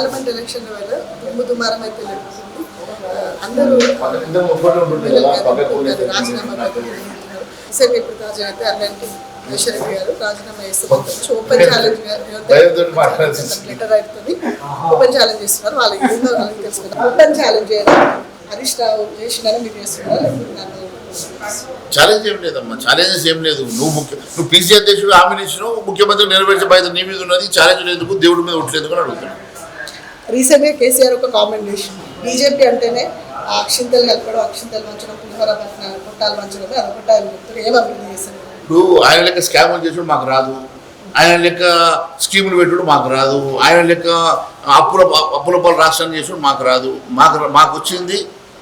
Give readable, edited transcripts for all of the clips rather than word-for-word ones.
Parliament election వేళ దుమ్ముదుమారం అయితే జరుగుతుంది. అందరూ రాజీనామా ఇప్పుడు తాజా అయితే అల్లంటి రెడ్డి గారు రాజీనామా చేస్తున్నారు. ఓపెన్ ఛాలెంజ్ లెటర్ అవుతుంది. ఓపెన్ ఛాలెంజ్ చేస్తున్నారు. వాళ్ళు ఏందో వాళ్ళకి తెలుసుకున్నారు. ఓపెన్ ఛాలెంజ్ చేయాలి. హరీష్ రావు చేసినారో మీరు చేస్తున్నారు. ఛాలెంజ్ ఏం లేదమ్మా, ఛాలెంజెస్ ఏం లేదు. నువ్వు పీసీ అధ్యక్షుడు హామీని ఇచ్చినావు, ముఖ్యమంత్రి నెరవేర్చే బాధ్యత నీ మీద ఉన్నది. ఛాలెంజ్ ఎందుకు, దేవుడి మీద ఒట్లేందుకు అని అడుగుతున్నాను. రీసెంట్గా కేసీఆర్ ఒక కామెంట్ చేసి బీజేపీ అంటేనే అక్షింతలు కలపడం, అక్షింతలు వంచడం, పులిహోర పుట్టాలు వంచడం అదొకటి ఆయన చెప్తారు. ఏం అభివృద్ధి చేశారు? ఇప్పుడు ఆయన లెక్క స్కాములు చేసుడు మాకు రాదు, ఆయన లెక్క స్కీములు పెట్టుడు మాకు రాదు, ఆయన లెక్క అప్పుల పాలు రాష్ట్రాన్ని చేసుడు మాకు రాదు. మాకు వచ్చింది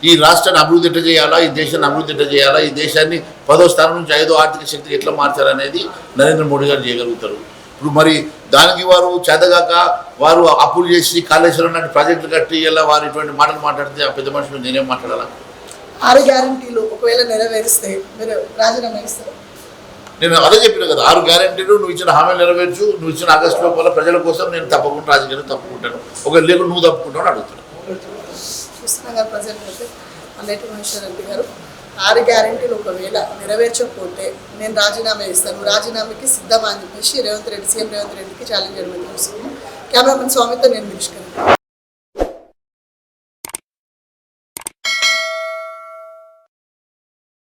ఈ రాష్ట్రాన్ని అభివృద్ధి ఎట్లా చేయాలా, ఈ దేశాన్ని అభివృద్ధి ఎట్లా చేయాలా, ఈ దేశాన్ని 10వ స్థానం నుంచి 5వ ఆర్థిక శక్తికి ఎట్లా మార్చాలనేది నరేంద్ర మోడీ గారు చేయగలుగుతారు. ఇప్పుడు మరి దానికి వారు చేతగాక వారు అప్పులు చేసి కాళేశ్వరం లాంటి ప్రాజెక్టులు కట్టి ఇలా వారు ఇటువంటి మాటలు మాట్లాడితే ఆ పెద్ద మనుషులు నేనేం మాట్లాడాలా? 6 గ్యారంటీలు ఒకవేళ నెరవేరిస్తే మీరు రాజీనామా ఇస్తారు? నేను అదే చెప్పిన కదా, 6 గ్యారంటీలు నువ్వు ఇచ్చిన హామీలు నెరవేర్చు, నువ్వు ఇచ్చిన ఆగస్టు లోపల ప్రజల కోసం నేను తప్పకుండా రాజకీయాలు తప్పుకుంటాను. ఒకవేళ లేకుండా నువ్వు తప్పుకుంటావు అని అడుగుతున్నాను. చూస్తున్నాం కదా ప్రజెంట్ అయితే అల్లటి రెడ్డి గారు 6 గ్యారంటీలు ఒకవేళ నెరవేర్చకపోతే నేను రాజీనామా ఇస్తాను, రాజీనామాకి సిద్ధమా అని చెప్పేసి సీఎం రేవంత్ రెడ్డికి ఛాలెంజ్ చేయడం చూస్తున్నాను. కెమెరామెన్ స్వామితో నేను నిష్కరణ.